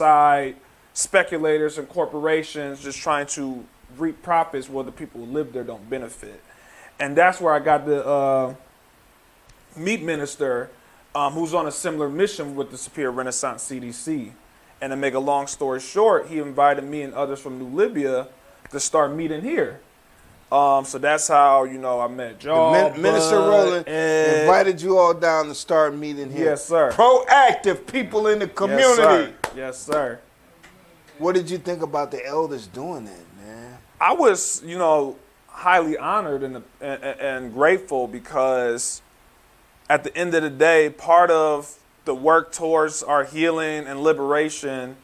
side speculators and corporations just trying to reap profits while the people who live there don't benefit. And that's where I got the meat minister who's on a similar mission with the Superior Renaissance CDC. And to make a long story short, he invited me and others from New Libya to start meeting here. So that's how, I met Joe. Minister Roland invited you all down to start meeting here. Yes, sir. Proactive people in the community. Yes, sir. What did you think about the elders doing that, man? I was, highly honored and grateful because at the end of the day, part of the work towards our healing and liberation,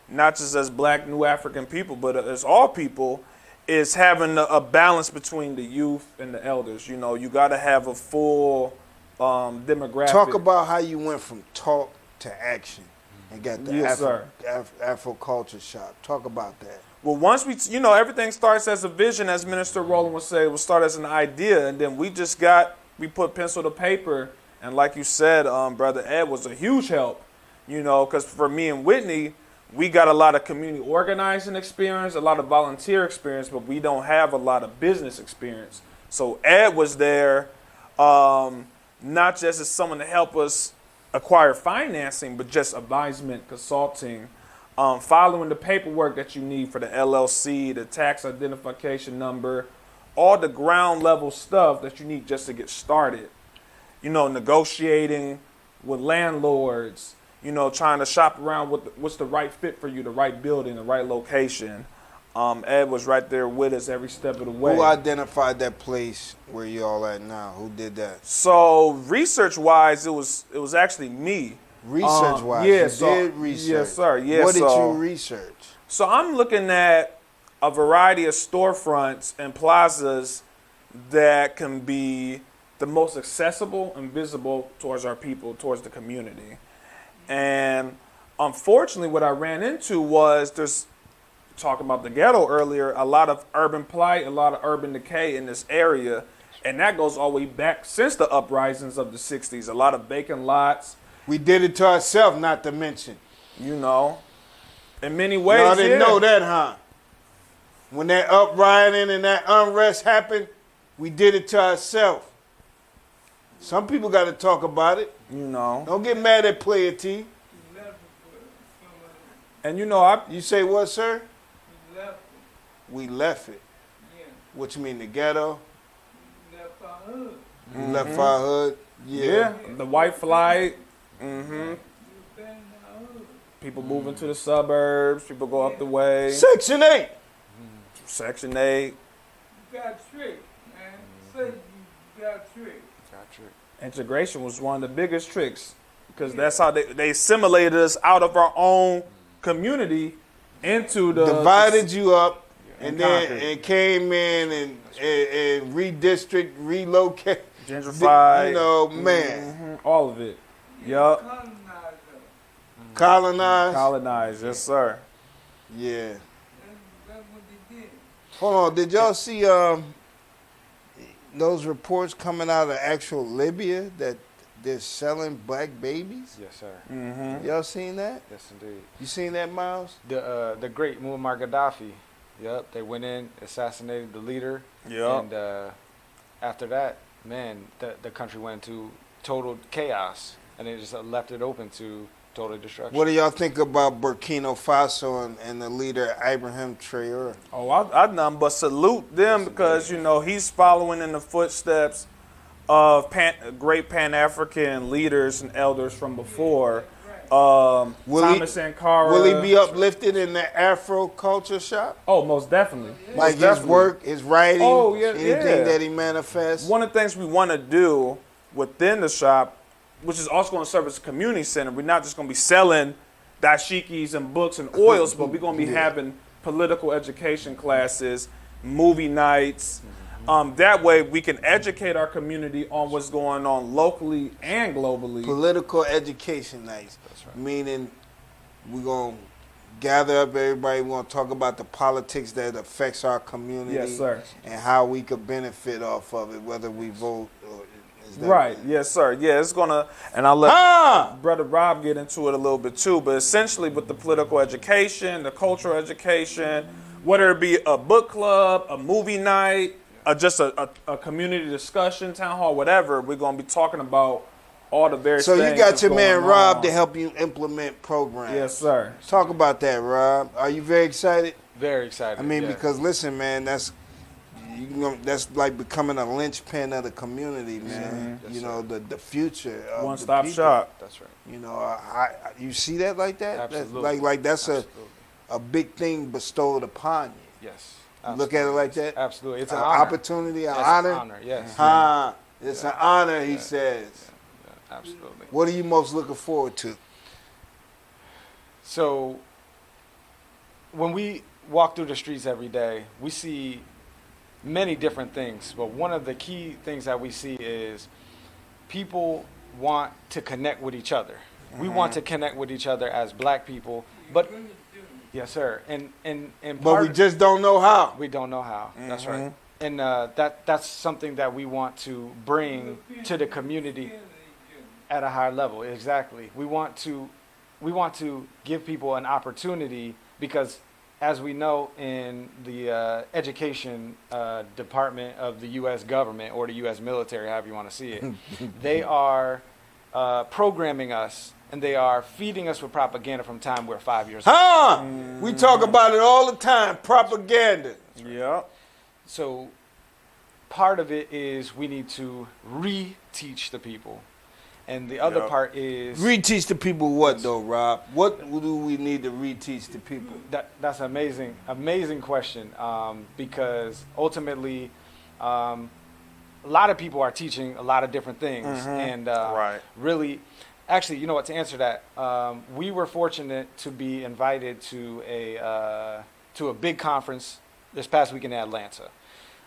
not just as Black New African people, but as all people, is having a balance between the youth and the elders. You got to have a full demographic. Talk about how you went from talk to action and got the Yes, Afro Culture Shop. Talk about that. Well, once we, everything starts as a vision, as Minister Roland would say, it will start as an idea, and then we put pencil to paper, and like you said, Brother Ed was a huge help, because for me and Whitney, we got a lot of community organizing experience, a lot of volunteer experience, but we don't have a lot of business experience. So Ed was there, not just as someone to help us acquire financing, but just advisement, consulting, following the paperwork that you need for the LLC, the tax identification number, all the ground level stuff that you need just to get started. Negotiating with landlords, trying to shop around with what's the right fit for you, the right building, the right location. Ed was right there with us every step of the way. Who identified that place where you all at now? Who did that? So research-wise, it was actually me. Research-wise, yeah, you did research. Yes, sir. Yeah, what did you research? So I'm looking at a variety of storefronts and plazas that can be the most accessible and visible towards our people, towards the community. And unfortunately, what I ran into was talking about the ghetto earlier, a lot of urban plight, a lot of urban decay in this area. And that goes all the way back since the uprisings of the 60s. A lot of vacant lots. We did it to ourselves, not to mention. In many ways, Y'all didn't know that, huh? When that uprising and that unrest happened, we did it to ourselves. Some people got to talk about it. Don't get mad at Player T. And You say what, sir? We left it. Yeah. What you mean, the ghetto? Left our hood. We left our hood. Yeah, the white flight. We been in our hood. People moving to the suburbs. People go up the way. Section 8. Section 8. You got tricked, man. Say you got tricked. Integration was one of the biggest tricks because that's how they assimilated us out of our own community into the divided you up and conquered. then came in and redistrict, relocate, gentrified, man. all of it. Yup. Colonized. Yes, sir. Yeah. That's what they did. Hold on. Did y'all see those reports coming out of actual Libya that they're selling black babies? Yes, sir. Mm-hmm. Y'all seen that? Yes, indeed. You seen that, Miles? The great Muammar Gaddafi. Yep, they went in, assassinated the leader. Yup. And after that, man, the country went into total chaos, and they just left it open to total destruction. What do y'all think about Burkina Faso and the leader Ibrahim Traoré? Oh, I nothing but salute them because he's following in the footsteps of great Pan-African leaders and elders from before. Thomas Sankara. Will he be uplifted in the Afro Culture Shop? Oh, most definitely. Like his work, his writing, anything that he manifests? One of the things we want to do within the shop, which is also going to serve as a community center, we're not just going to be selling dashikis and books and oils, but we're going to be having political education classes, movie nights. That way we can educate our community on what's going on locally and globally. Political education nights. That's right. Meaning we're going to gather up everybody. We're going to talk about the politics that affects our community. Yes, sir. And how we could benefit off of it, whether we vote or Is that Right. Yes, sir. Yeah, it's gonna, and I'll let Brother Rob get into it a little bit too. But essentially, with the political education, the cultural education, whether it be a book club, a movie night, just a community discussion, town hall, whatever, we're gonna be talking about all the various. So things you got that's your man going Rob on. to help you implement programs. Yes, sir. Talk about that, Rob. Are you very excited? Very excited. I mean, yeah. because listen, man, that's like becoming a linchpin of the community, man. Yes, you sir. know, the future of One-stop the people. shop. That's right. You know, you see that like that? Absolutely. Like that's Absolutely. a big thing bestowed upon you. Yes. You look at it like that? Absolutely. It's an An honor. opportunity, an It's honor? an honor, yes. It's an honor, he says. Yeah, absolutely. What are you most looking forward to? So, when we walk through the streets every day, we see many different things. But one of the key things that we see is people want to connect with each other. We want to connect with each other as black people, but yes, sir. And But part we just don't know how. we don't know how. That's right. And that's something that we want to bring to the community at a higher level. Exactly. We want to give people an opportunity because, as we know, in the education department of the U.S. government or the U.S. military, however you want to see it, they are programming us and they are feeding us with propaganda from time we're 5 years old. We talk about it all the time, propaganda. Yeah. So part of it is we need to reteach the people. And the other Yep. part is Reteach the people what, though, Rob? What do we need to reteach the people? that's an amazing question, because ultimately a lot of people are teaching a lot of different things. And Right. really, actually, you know what, to answer that, we were fortunate to be invited to a big conference this past week in Atlanta.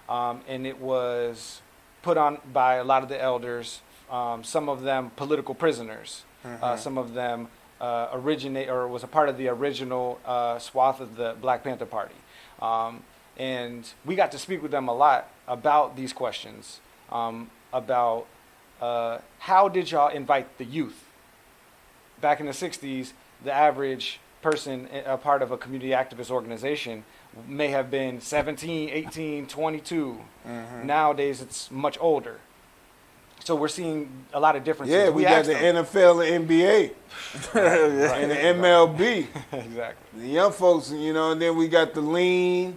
And it was put on by a lot of the elders, some of them political prisoners, some of them was a part of the original swath of the Black Panther Party. And we got to speak with them a lot about these questions, about how did y'all invite the youth? Back in the 60s, the average person, a part of a community activist organization, may have been 17, 18, 22. Nowadays, it's much older. So we're seeing a lot of differences. Yeah, we got the NFL and NBA and the MLB. Exactly. The young folks, you know, and then we got the lean.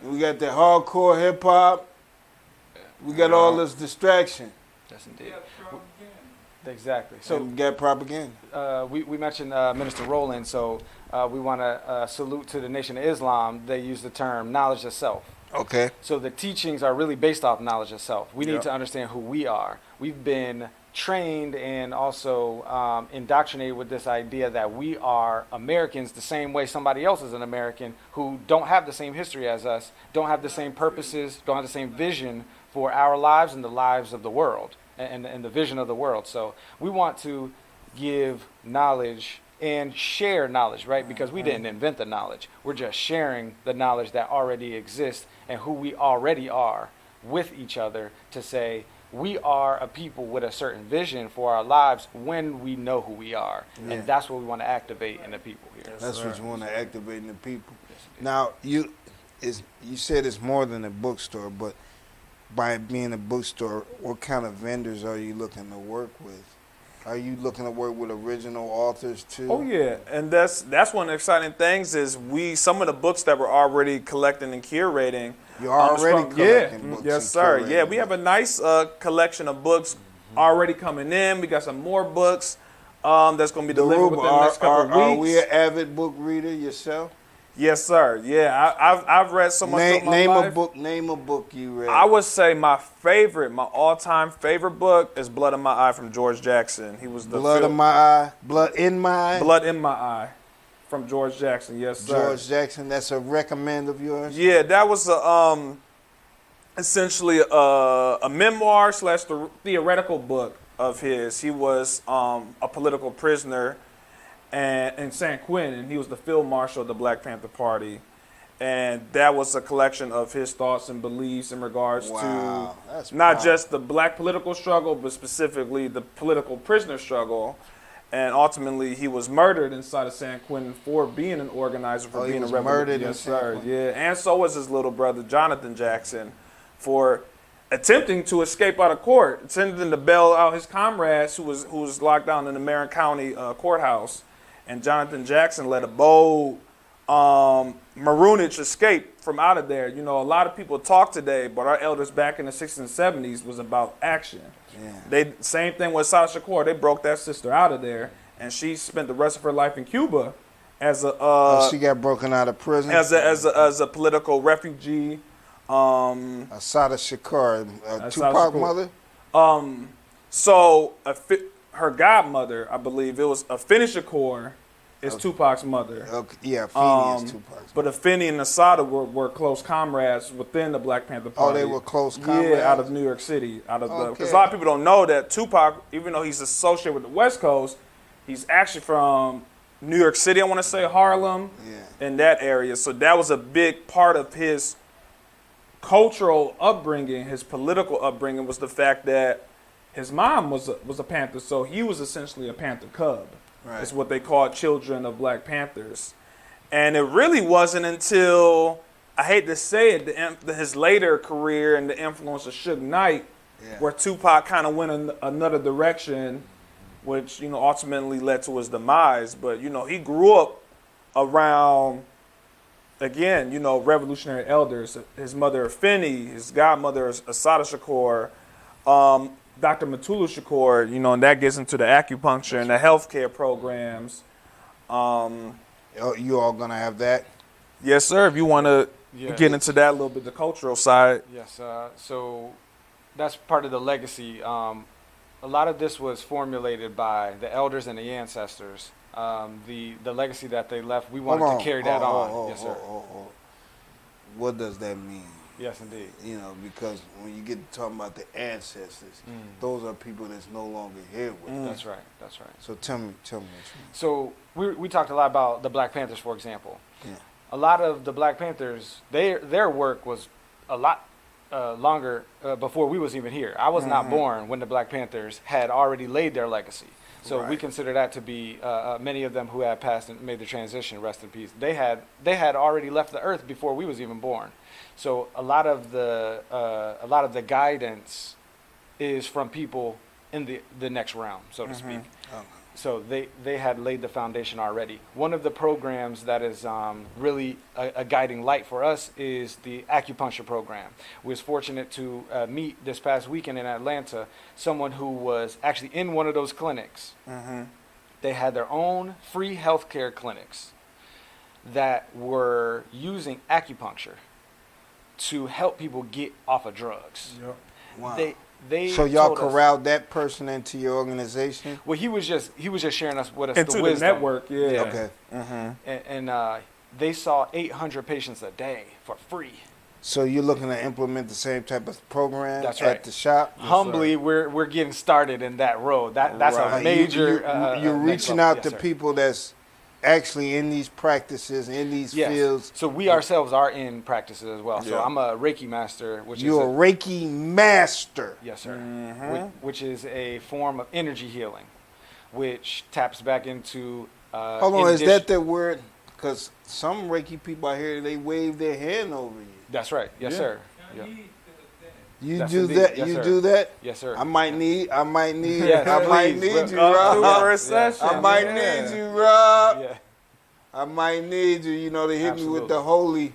We got the hardcore hip hop. We got all this distraction. Yes, indeed. Yeah, propaganda. Exactly. So So we got propaganda. we mentioned Minister Rowland, so we want to salute to the Nation of Islam. They use the term knowledge of self. Okay. So the teachings are really based off knowledge of self. We need Yep. to understand who we are. We've been trained and also indoctrinated with this idea that we are Americans the same way somebody else is an American who don't have the same history as us, don't have the same purposes, don't have the same vision for our lives and the lives of the world and the vision of the world. So we want to give knowledge and share knowledge, right? Because we didn't invent the knowledge. We're just sharing the knowledge that already exists and who we already are with each other to say we are a people with a certain vision for our lives when we know who we are. And that's what we want to activate in the people here. That's what you want to activate in the people. Now, you said it's more than a bookstore, but by being a bookstore, what kind of vendors are you looking to work with? Are you looking to work with original authors too? Oh yeah, and that's one of the exciting things is some of the books that we're already collecting and curating. You're already collecting books. Yes, and sir. curating Yeah, we have a nice collection of books already coming in. We got some more books that's going to be delivered within the next couple of weeks. Are we an avid book reader yourself? Yes, sir. Yeah, I've read so much of my life. Name a book you read. I would say my all-time favorite book is Blood in My Eye from George Jackson. He was the Blood in My Eye. Blood in My Eye. Blood in My Eye from George Jackson. Yes, sir. George Jackson. That's a recommend of yours. Yeah, that was essentially a memoir / theoretical book of his. He was a political prisoner in San Quentin, and he was the field marshal of the Black Panther Party. And that was a collection of his thoughts and beliefs in regards Wow, to that's not powerful. just the black political struggle, but specifically the political prisoner struggle. And ultimately, he was murdered inside of San Quentin for being an organizer, for Oh, he being was a revolutionary. murdered in Yes, San sir. Quentin? Yeah, and so was his little brother, Jonathan Jackson, for attempting to escape out of court, attempting to bail out his comrades who was locked down in the Marin County courthouse. And Jonathan Jackson led a bold Maroonage escape from out of there. You know, a lot of people talk today, but our elders back in the 60s and 70s was about action. Yeah. They same thing with Sasha Shakur. They broke that sister out of there, and she spent the rest of her life in Cuba as a She got broken out of prison. as a political refugee. Assata Shakur, Assata Tupac Shakur. mother. So her godmother, I believe, it was Afeni Shakur, is Tupac's mother. Okay, yeah, Afeni is Tupac's. But Afeni and Assata were close comrades within the Black Panther Party. Oh, they were close comrades? Yeah, out of New York City. Because Okay. a lot of people don't know that Tupac, even though he's associated with the West Coast, he's actually from New York City, I want to say, Harlem, in that area. So that was a big part of his cultural upbringing, his political upbringing, was the fact that his mom was a Panther. So he was essentially a Panther cub. Right. It's what they called children of Black Panthers. And it really wasn't until, I hate to say it, his later career and the influence of Suge Knight, where Tupac kind of went in another direction, which, you know, ultimately led to his demise. But, you know, he grew up around, again, you know, revolutionary elders. His mother, Afeni, his godmother, Assata Shakur, Dr. Mutulu Shakur, you know, and that gets into the acupuncture and the healthcare programs. You all gonna have that? Yes, sir. If you want to get into that a little bit, the cultural side. Yes, so that's part of the legacy. A lot of this was formulated by the elders and the ancestors. The legacy that they left, we wanted to carry that on. Yes, sir. What does that mean? Yes, indeed. You know, because when you get to talking about the ancestors, those are people that's no longer here with us. That's right. That's right. So tell me what you mean. So we talked a lot about the Black Panthers, for example. Yeah. A lot of the Black Panthers, their work was a lot longer before we was even here. I was not born when the Black Panthers had already laid their legacy. So we consider that to be many of them who had passed and made the transition, rest in peace. They had already left the earth before we was even born. So a lot of the guidance is from people in the next realm, so to speak. So they had laid the foundation already. One of the programs that is really a guiding light for us is the acupuncture program. We was fortunate to meet this past weekend in Atlanta someone who was actually in one of those clinics. They had their own free healthcare clinics that were using acupuncture to help people get off of drugs. Yep. Wow. They So y'all told us- corralled that person into your organization? Well, he was just sharing us with us Into the the wisdom. network, yeah. Okay. And they saw 800 patients a day for free. So you're looking to implement the same type of program That's right. at the shop? Humbly, we're getting started in that road. That's Right. a major. You're next reaching level. out Yes, to sir. people that's actually in these practices, in these Yes. fields. So we ourselves are in practices as well. So Yeah. I'm a Reiki master, which You're a is Reiki master. yes, sir. Which is a form of energy healing, which taps back into. Hold on, is that the word? Because some Reiki people out here, they wave their hand over you. That's right. Yes, Yeah. sir. Yeah. You That's do indeed. that? Yes, you sir. do that? Yes, sir. I might need, Yes, I might please. need Well, you, Go through Rob. for a session. I might yeah. need you, Rob. Yeah. I might need you, you know, to hit me Absolutely. with the Holy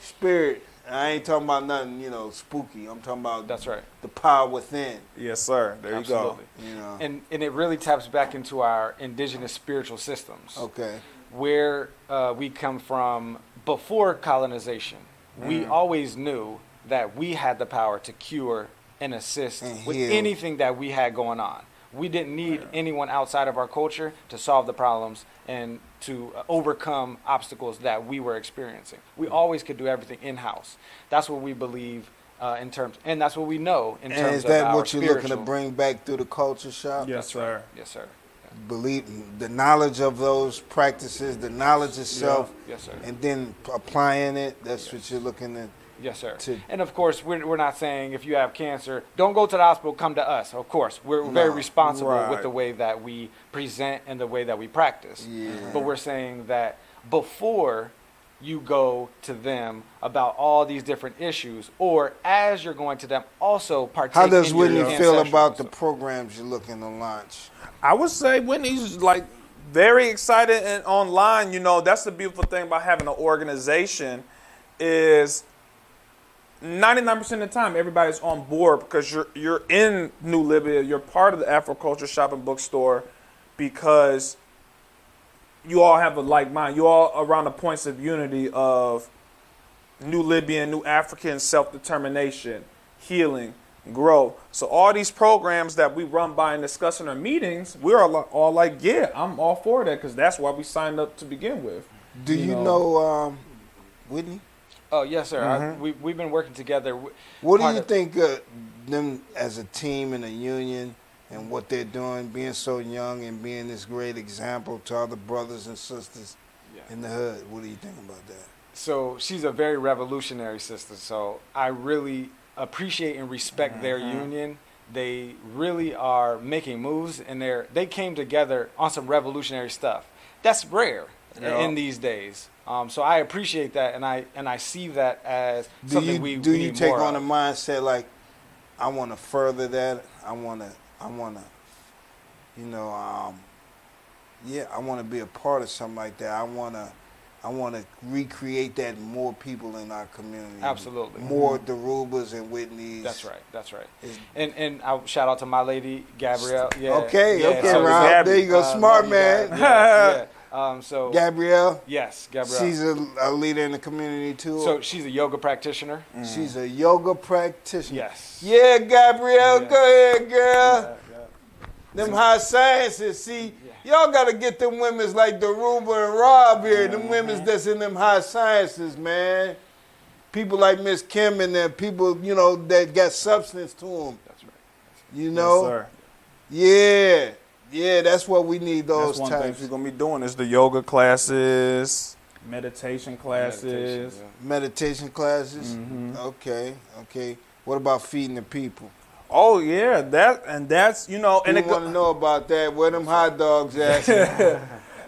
Spirit. I ain't talking about nothing, you know, spooky. I'm talking about That's right. the power within, Yes, sir. There Absolutely. you know. And it really taps back into our indigenous spiritual systems. Okay. Where we come from before colonization. We always knew that we had the power to cure and assist And with heal. anything that we had going on. We didn't need anyone outside of our culture to solve the problems and to overcome obstacles that we were experiencing. We always could do everything in-house. That's what we believe in terms, and that's what we know in And terms is of that our what you're looking to spiritual- bring back through the culture shop? Yes, sir. Yes, sir. believe the knowledge of those practices, the knowledge itself, Yes, sir. and then applying it. That's what you're looking at. Yes, sir. To- And of course, we're not saying if you have cancer, don't go to the hospital, come to us. Of course, we're very responsible with Right. the way that we present and the way that we practice. Yeah. But we're saying that before you go to them about all these different issues, or as you're going to them, also partake How does in your Whitney feel ancestral about the stuff. programs you're looking to launch? I would say Whitney's like very excited and online. You know, that's the beautiful thing about having an organization is 99% of the time everybody's on board because you're in New Libya, you're part of the Afroculture Shop and Bookstore because you all have a like mind. You all around the points of unity of New Libyan, New African self-determination, healing, grow. So all these programs that we run by and discuss in our meetings, we're all like, yeah, I'm all for that because that's why we signed up to begin with. Do you know Whitney? Oh, yes, sir. We've been working together. What do Part you of- think them as a team and a union and what they're doing, being so young and being this great example to other brothers and sisters in the hood? What do you think about that? So she's a very revolutionary sister. So I really appreciate and respect their union. They really are making moves, and they came together on some revolutionary stuff. That's rare in these days. So I appreciate that, and I see that as something we do you need take more on of. a mindset like I want to further that? I want to, you know, I want to be a part of something like that. I want to recreate that in more people in our community. Absolutely. More Darubas and Whitneys. That's right. And I'll shout out to my lady Gabrielle. Yeah. Okay, yeah, so Rob. Gabby, There you go, smart love you, man. Gab. Yeah. So Gabrielle. yes, Gabrielle. She's a leader in the community too. So she's a yoga practitioner. She's a yoga practitioner. Yes. Yeah, Gabrielle, Yeah. go ahead, girl. Yeah. Them high sciences. See, y'all gotta get them women's like Daruba and Rob here. Them women's that's in them high sciences, man. People like Miss Kim and them people, you know, that got substance to them. That's right. You know? Yes, sir. Yeah. Yeah, that's what we need those That's one thing types. we're going to be doing is the yoga classes, meditation classes. Meditation, Meditation classes. Okay. What about feeding the people? Oh, yeah, that's, you know. And People it want to know about that. Where them hot dogs at?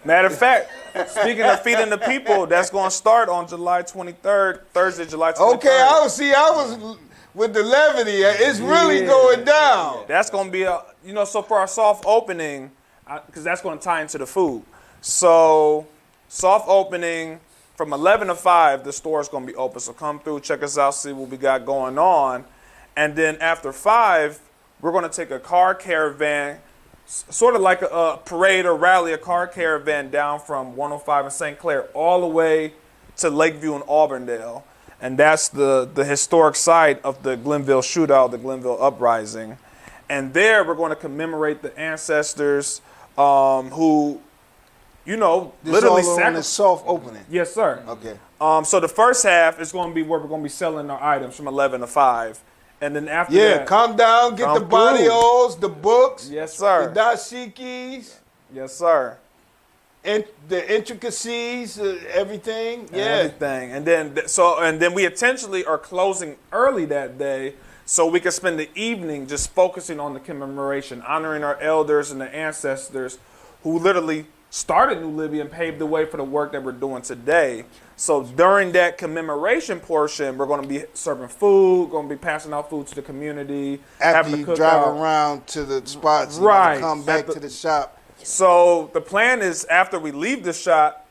Matter of fact, speaking of feeding the people, that's going to start on July 23rd, Thursday, July 23rd. Okay, I was with the levity. It's really going down. That's going to be so for our soft opening, because that's going to tie into the food. So soft opening from 11 to 5, the store is going to be open. So come through, check us out, see what we got going on. And then after 5, we're going to take a car caravan, sort of like a parade or rally, a car caravan down from 105 in St. Clair all the way to Lakeview in Auburndale. And that's the historic site of the Glenville shootout, the Glenville uprising. And there we're going to commemorate the ancestors who, This literally all on the sacrificed. soft opening. Yes, sir. Okay. So the first half is going to be where we're going to be selling our items from 11 to 5. And then after Yeah, that. come down, get Come the body through. oils, the books, Yes, the sir. dashikis, Yes, sir. and the intricacies, everything. Yeah. Everything. And then we intentionally are closing early that day so we can spend the evening just focusing on the commemoration, honoring our elders and the ancestors who literally started New Libya and paved the way for the work that we're doing today. So during that commemoration portion, we're going to be serving food, going to be passing out food to the community, After having you a cookout. drive around to the spots and Right. come back to the shop. So the plan is after we leave the shop,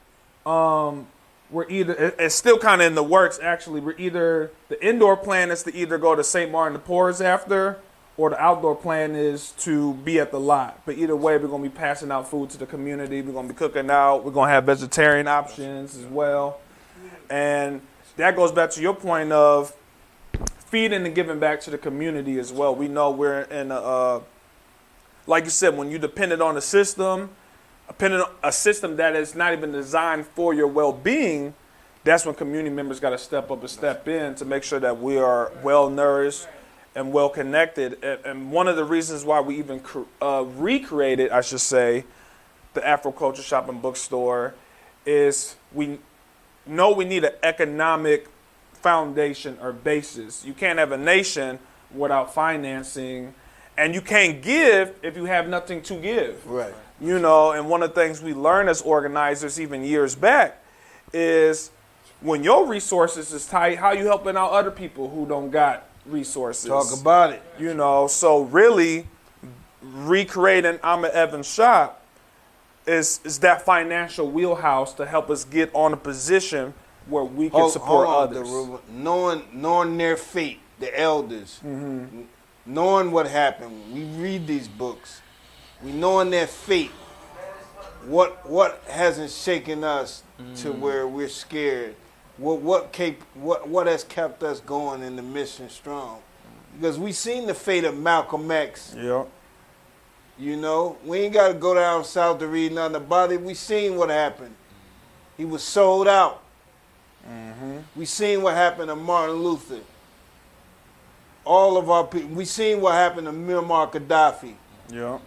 it's still kind of in the works actually. The indoor plan is to either go to St. Martin de Porres after, or the outdoor plan is to be at the lot. But either way, we're going to be passing out food to the community. We're going to be cooking out. We're going to have vegetarian options as well. And that goes back to your point of feeding and giving back to the community as well. We know we're in like you said, when you're dependent on a system that is not even designed for your well-being, that's when community members got to step up and step in to make sure that we are well-nourished and well-connected. And one of the reasons why we even recreated, I should say, the Afro Culture Shop and Bookstore is we know we need an economic foundation or basis. You can't have a nation without financing, and you can't give if you have nothing to give. Right. You know, and one of the things we learn as organizers even years back is when your resources is tight, how you helping out other people who don't got resources. Talk about it. You know, so really recreating Ahmed Evans' shop is that financial wheelhouse to help us get on a position where we can support others. Knowing their fate, the elders, knowing what happened. We read these books. We knowing their fate. What hasn't shaken us to where we're scared? What has kept us going in the mission strong? Because we seen the fate of Malcolm X. Yeah. You know, we ain't got to go down south to read nothing about it. We seen what happened. He was sold out. We seen what happened to Martin Luther. All of our people. We seen what happened to Muammar Gaddafi. Yeah.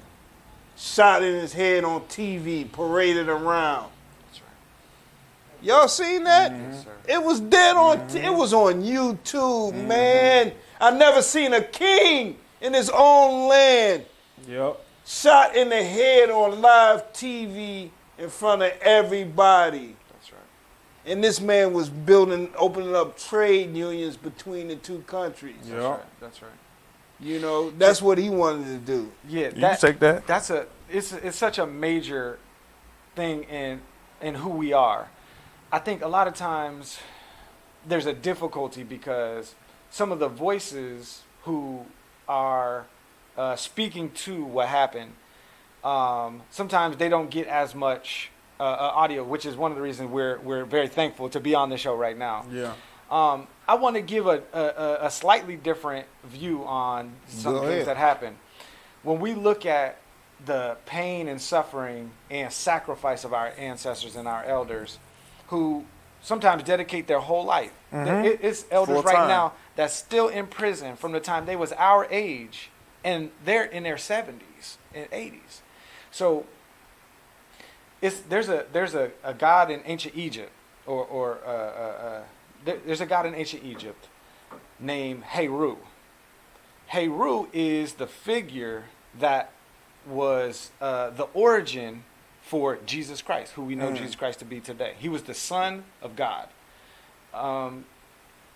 Shot in his head on TV, paraded around. That's right. Y'all seen that? Yes, sir. It was dead on. It was on YouTube, man. I never seen a king in his own land Yep. shot in the head on live TV in front of everybody. That's right. And this man was opening up trade unions between the two countries. Yeah. That's right. That's right. You know, that's what he wanted to do. Yeah, You can take that. That's it's such a major thing in who we are. I think a lot of times there's a difficulty because some of the voices who are speaking to what happened, sometimes they don't get as much audio, which is one of the reasons we're very thankful to be on the show right now. Yeah. I want to give a slightly different view on some Go things ahead. that happen. When we look at the pain and suffering and sacrifice of our ancestors and our elders, who sometimes dedicate their whole life. It's elders Full right time. now that's still in prison from the time they was our age, and they're in their 70s and 80s. So there's a god in ancient Egypt, there's a god in ancient Egypt named Heru. Heru is the figure that was the origin for Jesus Christ, who we know Jesus Christ to be today. He was the Son of God.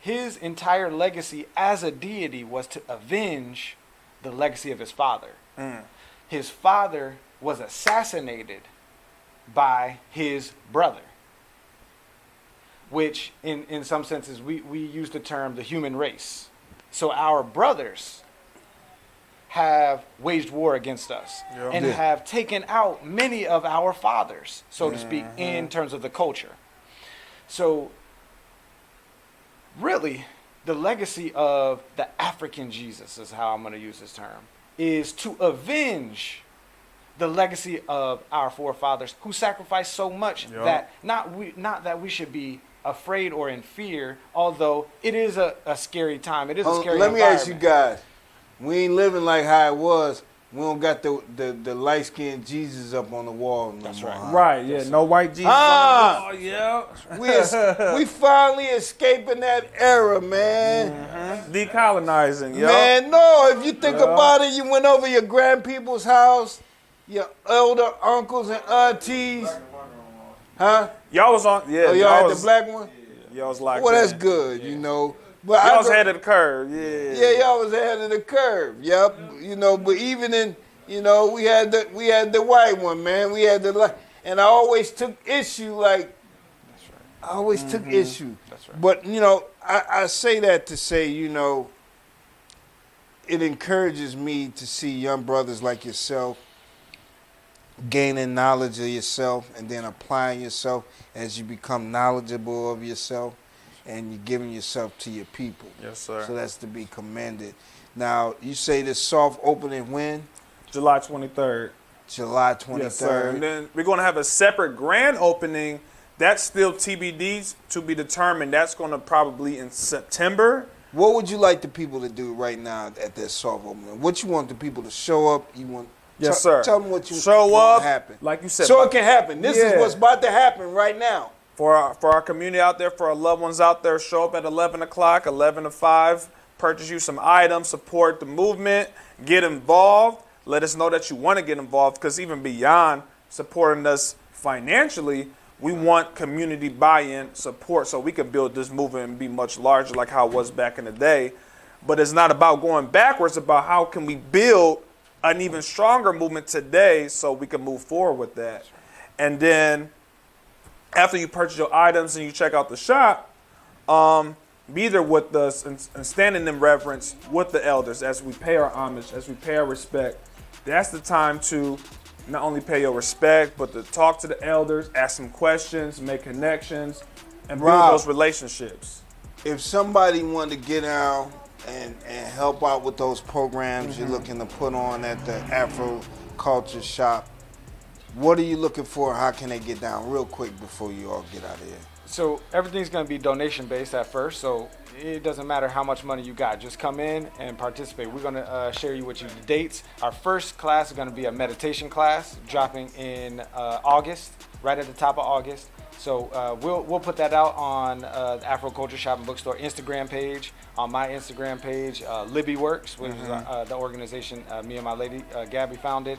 His entire legacy as a deity was to avenge the legacy of his father. His father was assassinated by his brother, which in some senses we use the term the human race. So our brothers have waged war against us and have taken out many of our fathers, so to speak, in terms of the culture. So really, the legacy of the African Jesus, is how I'm going to use this term, is to avenge the legacy of our forefathers who sacrificed so much that not that we should be afraid or in fear, although it is a scary time. It is a scary Let me ask you environment. guys, we ain't living like how it was. We don't got the light-skinned Jesus up on the wall no That's more, right. huh? Right, yeah. No white Jesus. Ah! Oh, yeah. We finally escaping that era, man. Decolonizing, yo. Man, no, if you think about it, you went over your grandpeople's house, your elder uncles and aunties. Huh? Y'all was on, yeah. Oh, y'all had the black one? Y'all was like, Well, that's good, you know. But Y'all was ahead of the curve, yeah. Yeah, y'all was ahead of the curve. Yep. You know, but even in, you know, we had the white one, man. We had the and I always took issue, like I always took issue. That's right. But, you know, I say that to say, you know, it encourages me to see young brothers like yourself gaining knowledge of yourself and then applying yourself as you become knowledgeable of yourself and you're giving yourself to your people. Yes, sir. So that's to be commended. Now, you say this soft opening when? July 23rd. July 23rd. Yes, sir. And then we're going to have a separate grand opening. That's still TBD to be determined. That's going to probably in September. What would you like the people to do right now at this soft opening? What you want the people to show up? You want Yes, sir. Tell them what you show want up. to happen. Like you said, So it can happen. This is Yeah. what's about to happen right now. For our community out there, for our loved ones out there, show up at 11 o'clock, 11 to 5, purchase you some items, support the movement, get involved. Let us know that you want to get involved, because even beyond supporting us financially, we want community buy-in support so we can build this movement and be much larger like how it was back in the day. But it's not about going backwards, it's about how can we build an even stronger movement today so we can move forward with that. And then after you purchase your items and you check out the shop, be there with us and stand in them reverence with the elders as we pay our homage, as we pay our respect. That's the time to not only pay your respect, but to talk to the elders, ask some questions, make connections, and build Rob, those relationships. If somebody wanted to get out and help out with those programs you're looking to put on at the Afro Culture Shop, what are you looking for? How can they get down real quick before you all get out of here? So everything's going to be donation based at first. So it doesn't matter how much money you got. Just come in and participate. We're going to share you with you the dates. Our first class is going to be a meditation class dropping in August, right at the top of August. So we'll put that out on the Afro Culture Shop and Bookstore Instagram page, on my Instagram page, Libby Works, which is the organization me and my lady Gabby founded,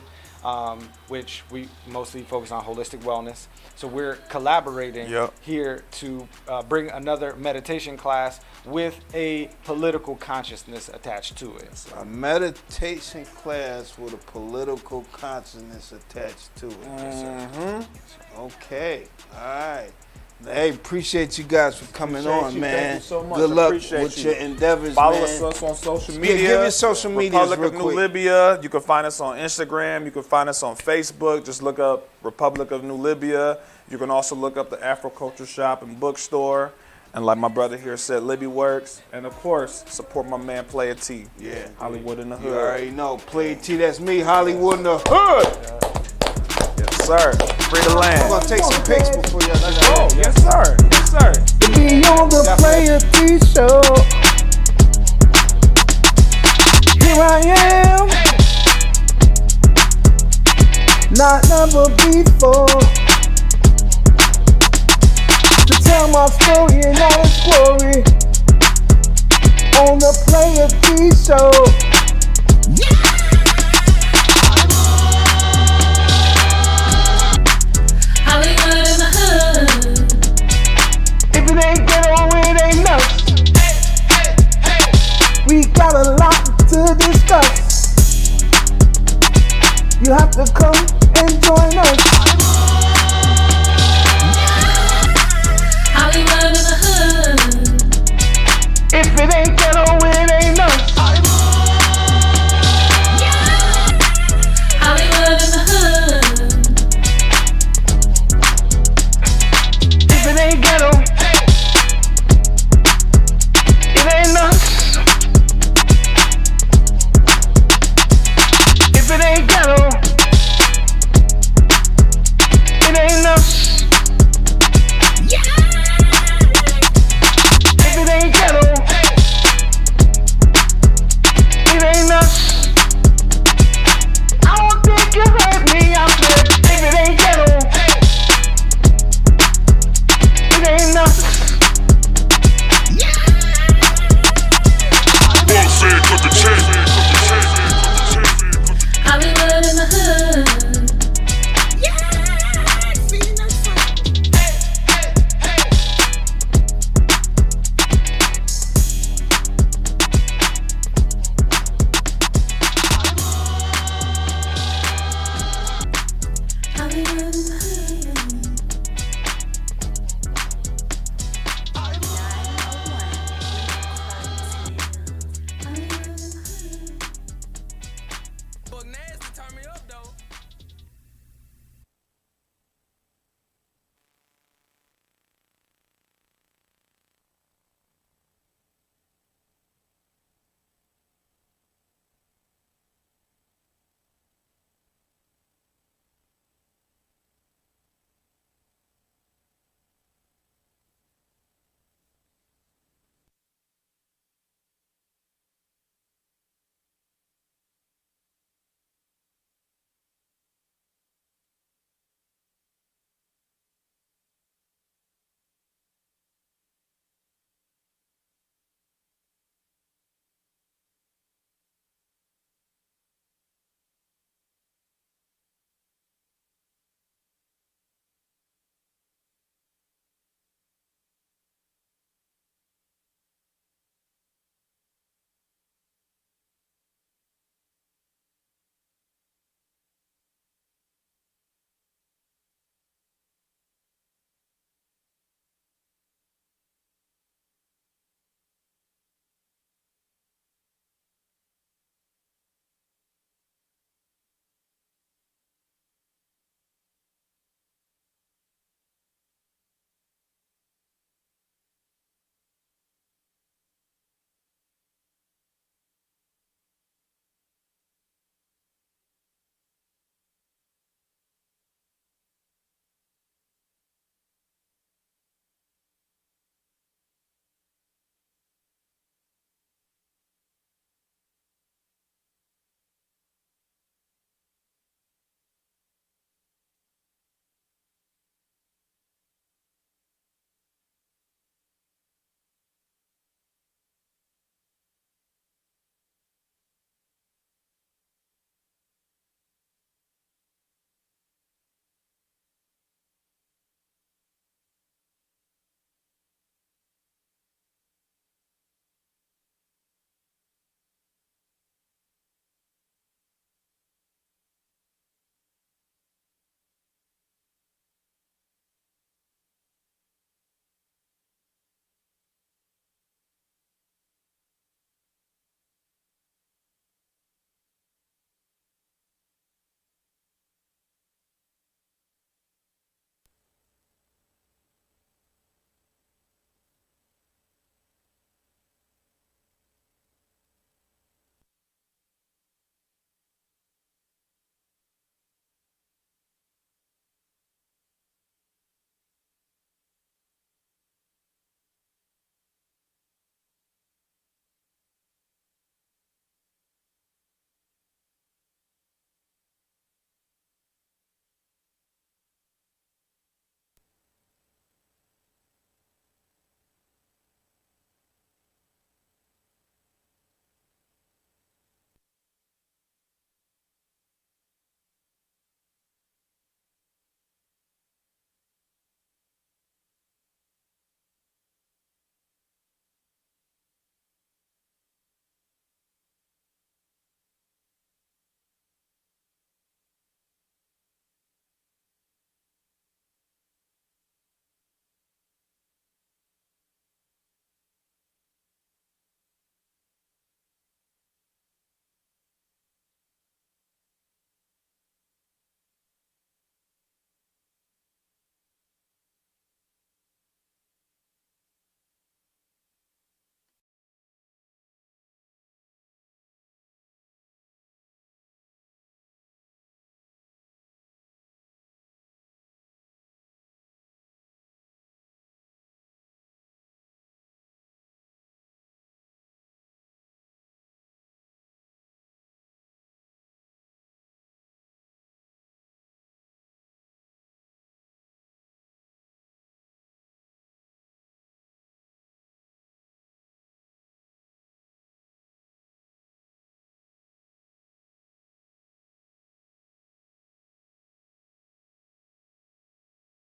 which we mostly focus on holistic wellness. So we're collaborating here to bring another meditation class with a political consciousness attached to it. A meditation class with a political consciousness attached to it. Okay. All right. Hey, appreciate you guys for coming on, man. Thank you so much. Good luck Appreciate with you. your endeavors, Follow man. us on social Yeah, media. give your social medias Republic real of New quick. Libya. You can find us on Instagram. You can find us on Facebook. Just look up Republic of New Libya. You can also look up the Afro Culture Shop and Bookstore. And like my brother here said, Libby Works. And of course, support my man Player T. Yeah. Hollywood in the You Hood. already know. Play T, that's me, Hollywood in the Hood. Yes, sir. Free the land. I'm going to take some pics before y'all get Oh, out. yes, sir. Yes, sir. Be on the Player T show. Here I am, not never before, to tell my story in all its glory on the Player T show.